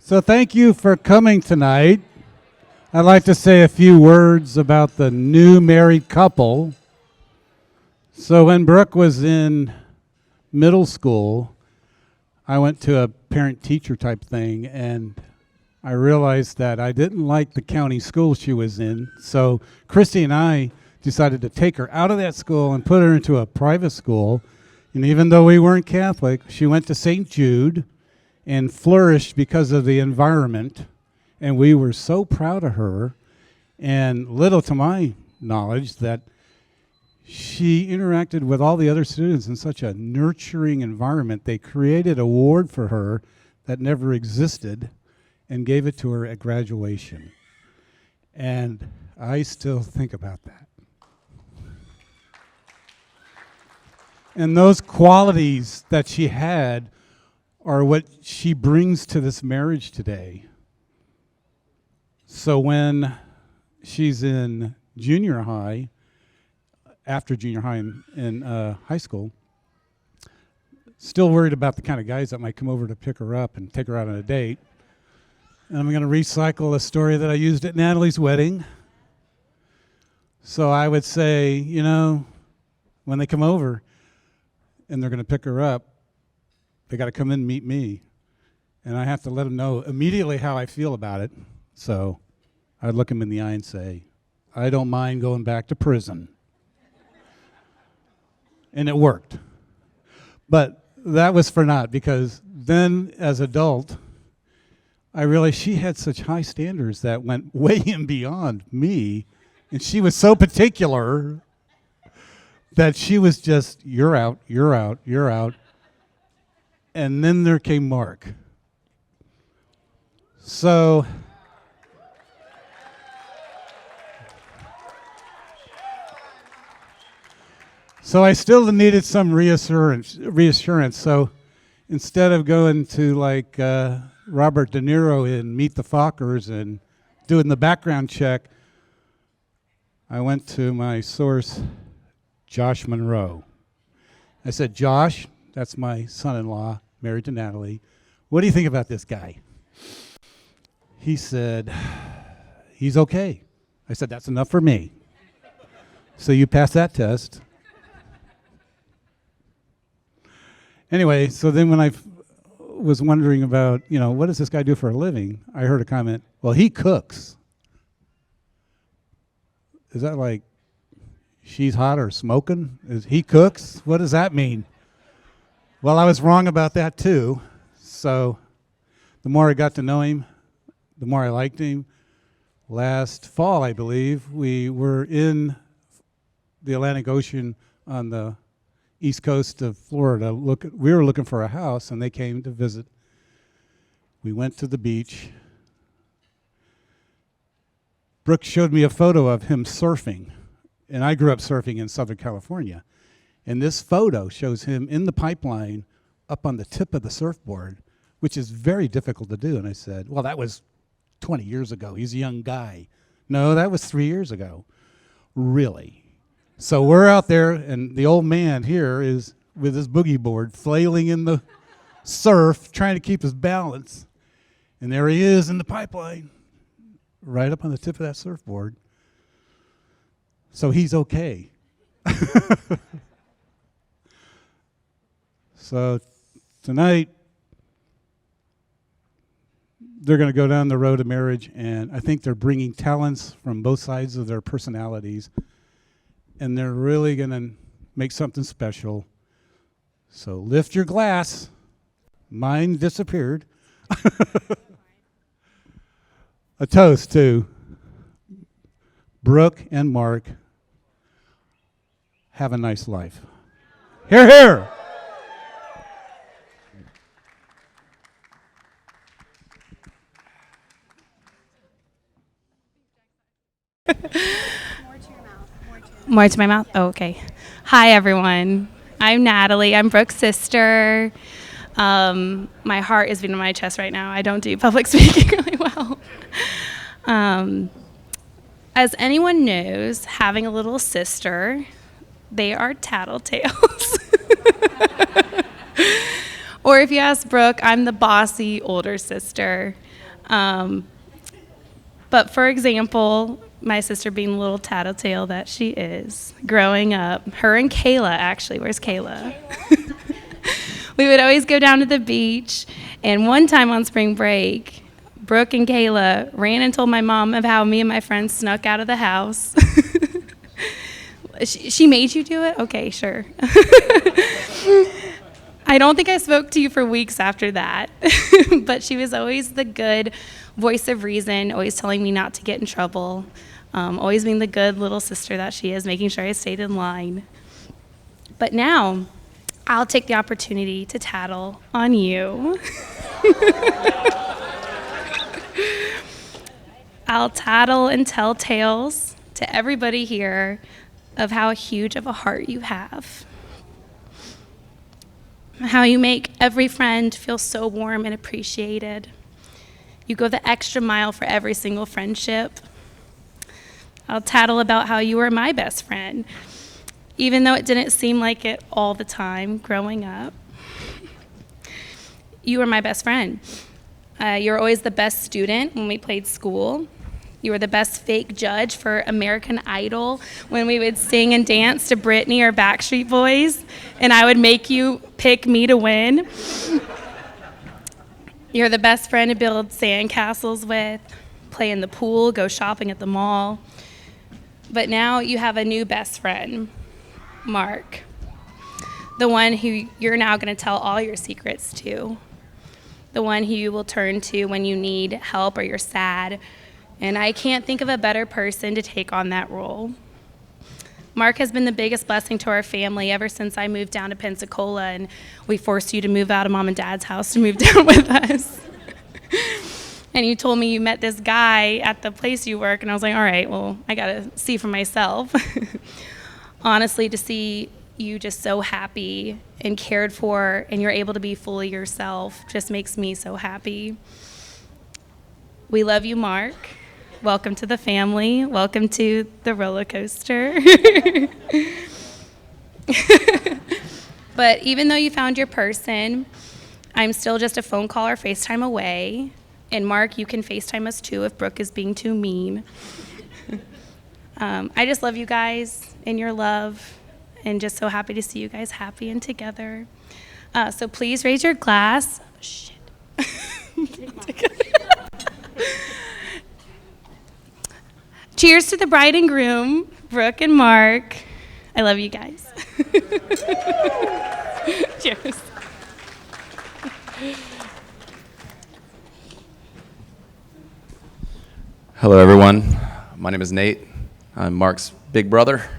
So thank you for coming tonight. I'd like to say a few words about the new married couple. So when Brooke was in middle school, I went to a parent-teacher type thing, and I realized that I didn't like the county school she was in. So Christy and I decided to take her out of that school and put her into a private school. And even though we weren't Catholic, she went to St. Jude and flourished because of the environment. And we were so proud of her. And little to my knowledge that she interacted with all the other students in such a nurturing environment. They created an award for her that never existed and gave it to her at graduation. And I still think about that. And those qualities that she had are what she brings to this marriage today. So when she's in junior high, after junior high and high school, still worried about the kind of guys that might come over to pick her up and take her out on a date. And I'm going to recycle a story that I used at Natalie's wedding. So I would say, you know, when they come over and they're going to pick her up, they got to come in and meet me. And I have to let them know immediately how I feel about it. So I'd look them in the eye and say, I don't mind going back to prison. And it worked. But that was for naught, because then as adult, I realized she had such high standards that went way and beyond me. And she was so particular that she was just, you're out, you're out, you're out. And then there came Mark. So I still needed some reassurance. So instead of going to like Robert De Niro in Meet the Fockers and doing the background check, I went to my source, Josh Monroe. I said, Josh, that's my son-in-law, married to Natalie. What do you think about this guy? He said, he's okay. I said, that's enough for me. So you pass that test. Anyway, so then when I was wondering about, you know, what does this guy do for a living? I heard a comment, well, he cooks. Is that like she's hot or smoking? He cooks? What does that mean? Well, I was wrong about that too. So the more I got to know him, the more I liked him. Last fall, I believe, we were in the Atlantic Ocean on the east coast of Florida. We were looking for a house, and they came to visit. We went to the beach. Brooke showed me a photo of him surfing, and I grew up surfing in Southern California. And this photo shows him in the pipeline up on the tip of the surfboard, which is very difficult to do. And I said, well, that was 20 years ago. He's a young guy. No, that was 3 years ago. Really? So we're out there, and the old man here is with his boogie board flailing in the surf, trying to keep his balance. And there he is in the pipeline, right up on the tip of that surfboard. So he's okay. So tonight, they're going to go down the road of marriage, and I think they're bringing talents from both sides of their personalities, and they're really going to make something special. So lift your glass. Mine disappeared. A toast to Brooke and Mark. Have a nice life. Hear, hear. More to my mouth? Oh, okay. Hi, everyone. I'm Natalie. I'm Brooke's sister. My heart is beating in my chest right now. I don't do public speaking really well. As anyone knows, having a little sister, they are tattletales. Or if you ask Brooke, I'm the bossy older sister. But for example, my sister being the little tattletale that she is, growing up, her and Kayla, actually, where's Kayla? We would always go down to the beach, and one time on spring break, Brooke and Kayla ran and told my mom of how me and my friends snuck out of the house. She made you do it? Okay, sure. I don't think I spoke to you for weeks after that, but she was always the good voice of reason, always telling me not to get in trouble, always being the good little sister that she is, making sure I stayed in line. But now, I'll take the opportunity to tattle on you. I'll tattle and tell tales to everybody here of how huge of a heart you have. How you make every friend feel so warm and appreciated. You go the extra mile for every single friendship. I'll tattle about how you were my best friend, even though it didn't seem like it all the time growing up. You were my best friend. You were always the best student when we played school. You were the best fake judge for American Idol when we would sing and dance to Britney or Backstreet Boys, and I would make you pick me to win. You're the best friend to build sandcastles with, play in the pool, go shopping at the mall. But now you have a new best friend, Mark, the one who you're now going to tell all your secrets to, the one who you will turn to when you need help or you're sad. And I can't think of a better person to take on that role. Mark has been the biggest blessing to our family ever since I moved down to Pensacola and we forced you to move out of mom and dad's house to move down with us. And you told me you met this guy at the place you work, and I was like, all right, well, I gotta see for myself. Honestly, to see you just so happy and cared for and you're able to be fully yourself just makes me so happy. We love you, Mark. Welcome to the family. Welcome to the roller coaster. But even though you found your person, I'm still just a phone call or FaceTime away. And Mark, you can FaceTime us too if Brooke is being too mean. I just love you guys and your love, and just so happy to see you guys happy and together. So please raise your glass. Oh, shit. Cheers to the bride and groom, Brooke and Mark. I love you guys. Cheers. Hello, everyone. My name is Nate. I'm Mark's big brother.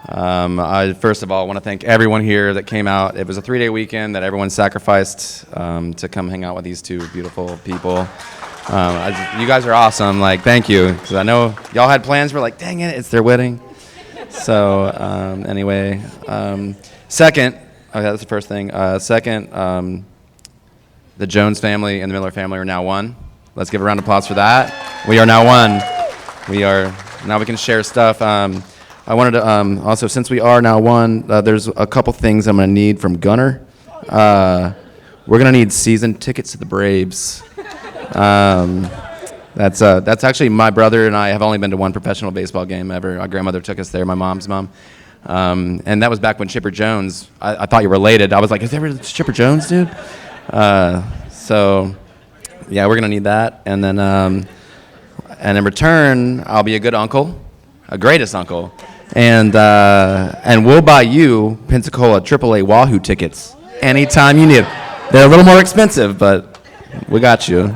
I first of all want to thank everyone here that came out. It was a 3-day weekend that everyone sacrificed to come hang out with these two beautiful people. You guys are awesome. Like, thank you, because I know y'all had plans. We're like, dang it, it's their wedding. So anyway, second, okay, that's the first thing. Second, the Jones family and the Miller family are now one. Let's give a round of applause for that. We are now one. Now we can share stuff. I wanted to also, since we are now one, there's a couple things I'm going to need from Gunner. We're going to need season tickets to the Braves. That's actually, my brother and I have only been to one professional baseball game ever. Our grandmother took us there, my mom's mom. And that was back when Chipper Jones, I thought you were related. I was like, is there really Chipper Jones, dude? So, yeah, we're going to need that. And then in return, I'll be a good uncle, a greatest uncle. And we'll buy you Pensacola AAA Wahoo tickets anytime you need. They're a little more expensive, but we got you.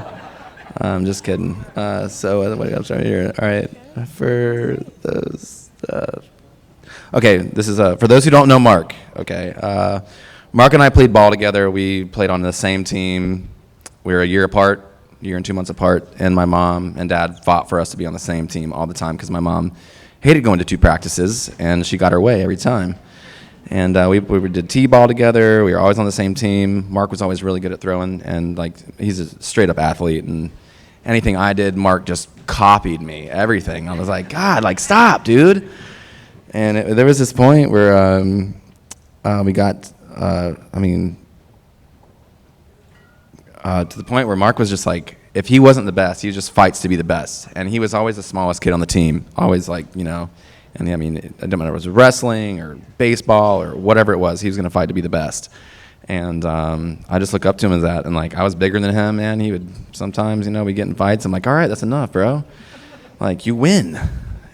I'm just kidding. So what else right here? All right, for those. Okay, this is for those who don't know Mark. Okay, Mark and I played ball together. We played on the same team. We were a year and 2 months apart. And my mom and dad fought for us to be on the same team all the time because my mom hated going to 2 practices, and she got her way every time. And we did t-ball together. We were always on the same team. Mark was always really good at throwing, and like he's a straight-up athlete. And anything I did, Mark just copied me. Everything. I was like, God, like stop, dude. And there was this point where we got. to the point where Mark was just like, if he wasn't the best, he just fights to be the best. And he was always the smallest kid on the team, always like, you know, and I mean, it didn't matter if it was wrestling or baseball or whatever it was, he was going to fight to be the best. And I just look up to him as that. And like, I was bigger than him, man. He would sometimes, you know, we get in fights. I'm like, all right, that's enough, bro. Like, you win.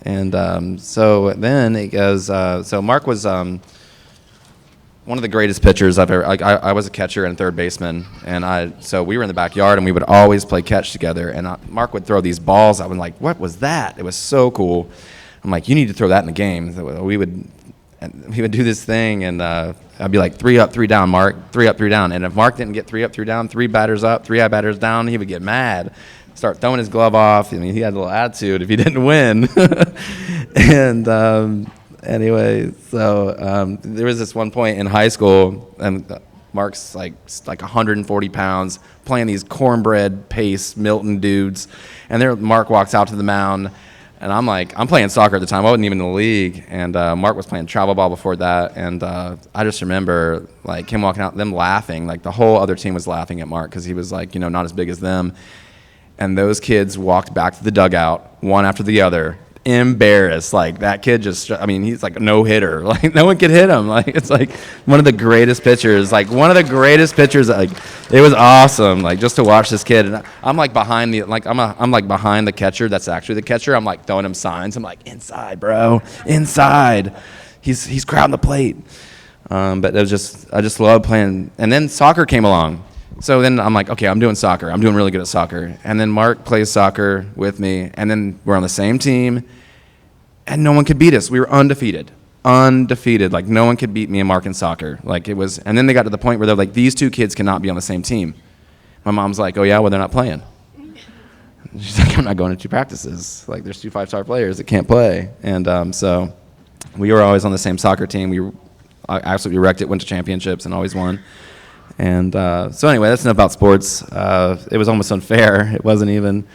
And so then it goes, so Mark was one of the greatest pitchers I've ever, like, I was a catcher and third baseman. And so we were in the backyard and we would always play catch together. And Mark would throw these balls. I was like, what was that? It was so cool. I'm like, you need to throw that in the game. So he would do this thing, and I'd be like, 3 up, 3 down, Mark, 3 up, 3 down. And if Mark didn't get 3 up, 3 down, 3 batters up, 3 batters down, he would get mad, start throwing his glove off. I mean, he had a little attitude if he didn't win. And anyway, so there was this one point in high school, and Mark's like 140 pounds, playing these cornbread pace Milton dudes, and there Mark walks out to the mound. And I'm playing soccer at the time. I wasn't even in the league. And Mark was playing travel ball before that. And I just remember like him walking out, them laughing. Like the whole other team was laughing at Mark because he was like, you know, not as big as them. And those kids walked back to the dugout, one after the other, embarrassed. Like that kid just, I mean, he's like a no-hitter. Like no one could hit him. Like it's like one of the greatest pitchers. Like one of the greatest pitchers. Like it was awesome. Like just to watch this kid. And I'm like behind the, like I'm like behind the catcher. That's actually the catcher. I'm like throwing him signs. I'm like, inside, bro, inside. He's crowding the plate. But it was just, I just loved playing. And then soccer came along. So then I'm like, okay, I'm doing soccer. I'm doing really good at soccer. And then Mark plays soccer with me, and then we're on the same team, and no one could beat us. We were undefeated. Like no one could beat me and Mark in soccer. Like it was, and then they got to the point where they're like, these two kids cannot be on the same team. My mom's like, oh yeah, well they're not playing. She's like, I'm not going to 2 practices. Like there's 2 5-star players that can't play. And so we were always on the same soccer team. We absolutely wrecked it, went to championships and always won. And so anyway, that's enough about sports. It was almost unfair. It wasn't even.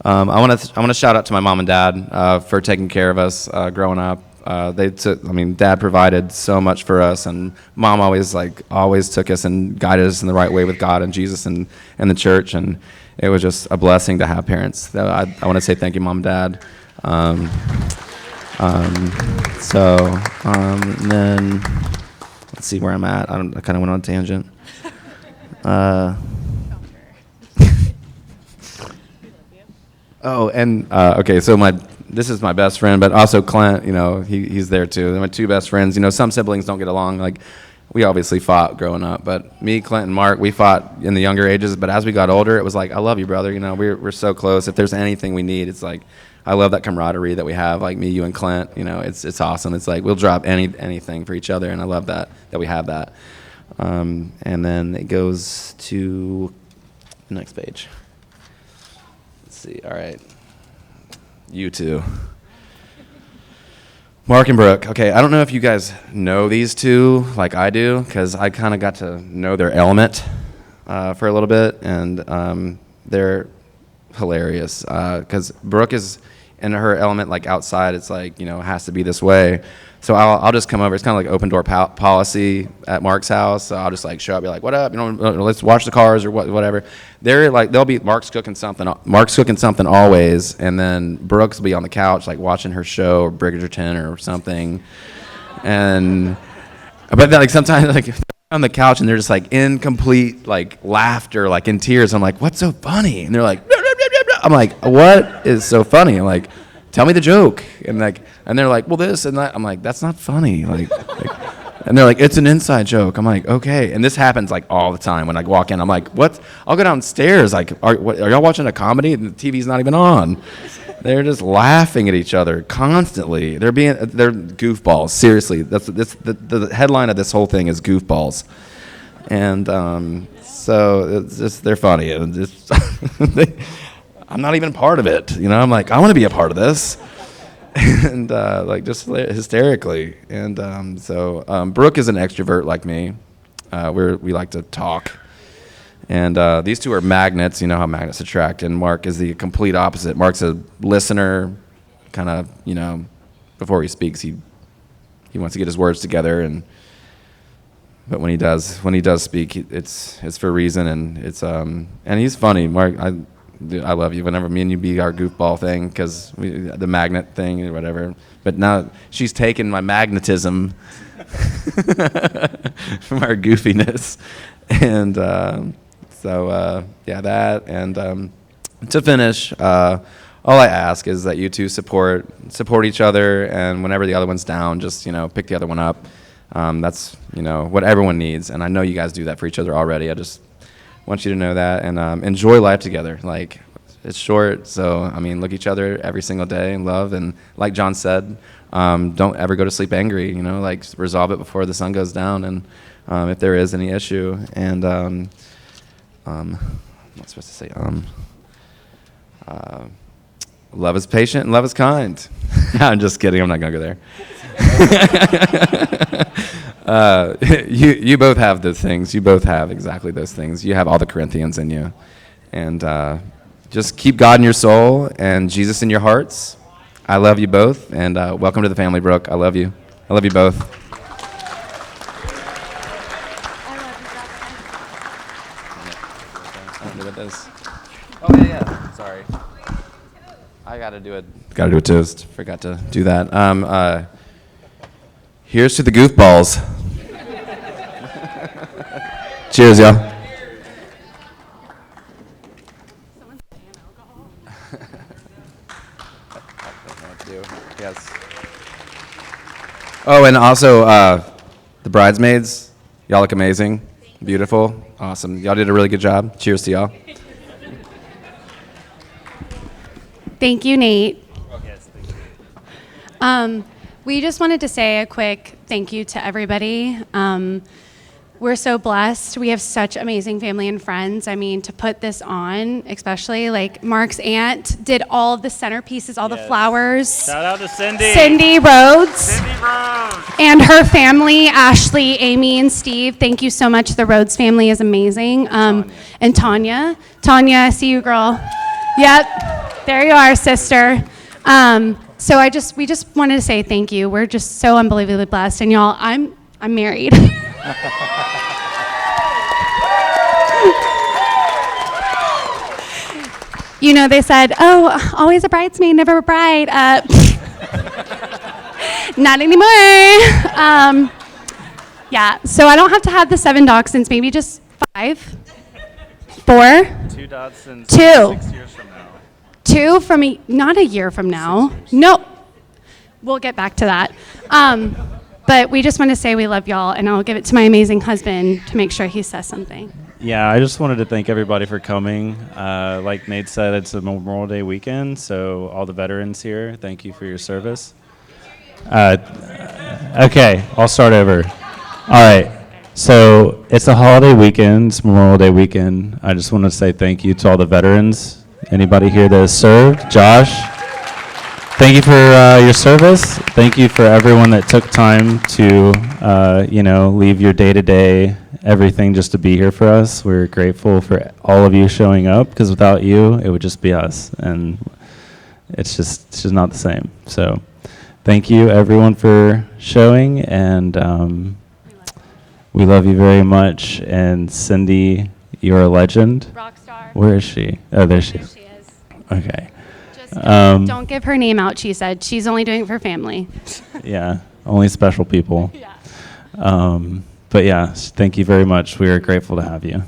I want to shout out to my mom and dad for taking care of us growing up. Dad provided so much for us, and mom always took us and guided us in the right way with God and Jesus and the church. And it was just a blessing to have parents. I want to say thank you, mom and dad. And then let's see where I'm at. I kind of went on a tangent. Okay, so this is my best friend, but also Clint, you know, he's there too. They're my 2 best friends. You know, some siblings don't get along. Like, we obviously fought growing up, but me, Clint, and Mark, we fought in the younger ages, but as we got older, it was like, I love you, brother. You know, we're so close. If there's anything we need, it's like, I love that camaraderie that we have, like me, you, and Clint. You know, it's awesome. It's like, we'll drop anything for each other, and I love that we have that. And then it goes to the next page. Let's see. All right. You two. Mark and Brooke. Okay, I don't know if you guys know these two like I do, because I kind of got to know their element for a little bit, and they're hilarious. Because Brooke is in her element, like outside, it's like, you know, it has to be this way. So I'll just come over. It's kind of like open door policy at Mark's house. So I'll just like show up, be like, "What up? You know, let's watch the cars or whatever." They're like, Mark's cooking something always, and then Brooks will be on the couch like watching her show or Bridgerton or something. And but then, like sometimes like they're on the couch and they're just like in complete like laughter, like in tears. I'm like, "What's so funny?" And they're like, "Blah, blah, blah, blah, blah." I'm like, "What is so funny?" I'm like, "Tell me the joke." And they're like, well, this and that. I'm like, that's not funny. Like, and they're like, it's an inside joke. I'm like, okay. And this happens like all the time when I walk in. I'm like, what? I'll go downstairs. Like, are y'all watching a comedy? And the TV's not even on. They're just laughing at each other constantly. They're goofballs. Seriously, that's the headline of this whole thing is goofballs. And so it's just, they're funny. And just I'm not even part of it. You know, I'm like, I want to be a part of this. And like just hysterically. And so Brooke is an extrovert like me. We like to talk. And these two are magnets. You know how magnets attract. And Mark is the complete opposite. Mark's a listener, kind of, you know, before he speaks, he wants to get his words together. And but when he does speak, it's for a reason, and and he's funny. Mark, I love you. Whenever me and you be our goofball thing, because the magnet thing or whatever. But now she's taken my magnetism from our goofiness, and that. And to finish, all I ask is that you two support each other, and whenever the other one's down, just pick the other one up. That's what everyone needs, and I know you guys do that for each other already. I just want you to know that, and enjoy life together. Like, it's short, so look each other every single day and love. And like John said, don't ever go to sleep angry. Like, resolve it before the sun goes down, and if there is any issue. And I'm not supposed to say love is patient and love is kind. I'm just kidding. I'm not gonna go there. You both have those things. You both have exactly those things. You have all the Corinthians in you, and just keep God in your soul and Jesus in your hearts. I love you both, and welcome to the family, Brooke. I love you. I love you both. I don't know what this. Oh yeah. Sorry. I gotta do a toast. Forgot to do that. Here's to the goofballs. Cheers, y'all. Yes. Oh, and also the bridesmaids. Y'all look amazing. Beautiful. Awesome. Y'all did a really good job. Cheers to y'all. Thank you, Nate. Yes, thank you. We just wanted to say a quick thank you to everybody. We're so blessed. We have such amazing family and friends. To put this on, especially like Mark's aunt did all of the centerpieces, all the flowers. Shout out to Cindy. Cindy Rhodes. Cindy Rhodes. And her family, Ashley, Amy, and Steve. Thank you so much. The Rhodes family is amazing. And Tanya. Tanya, I see you, girl. Yep. There you are, sister. So we just wanted to say thank you. We're just so unbelievably blessed. And y'all, I'm married. They said, oh, always a bridesmaid, never a bride. Not anymore. So I don't have to have the 7 dachshunds, maybe just 5, 4. 2 Dodsons. 2. 6 years from now. 2 from not a year from now. No. We'll get back to that. But we just want to say we love y'all, and I'll give it to my amazing husband to make sure he says something. Yeah, I just wanted to thank everybody for coming. Like Nate said, it's a Memorial Day weekend, so all the veterans here, thank you for your service. Okay, I'll start over. All right, so it's a holiday weekend, it's Memorial Day weekend. I just want to say thank you to all the veterans. Anybody here that has served? Josh, thank you for your service. Thank you for everyone that took time to, leave your day-to-day everything just to be here for us. We're grateful for all of you showing up, because without you, it would just be us, and it's just not the same. So thank you, everyone, for showing, and we love you very much. And Cindy, you're a legend. Rock star. Where is she? Oh, there she is. There she is. Okay. Just don't give her name out, she said. She's only doing it for family. Yeah, only special people. Yeah. But yeah, thank you very much. We are grateful to have you.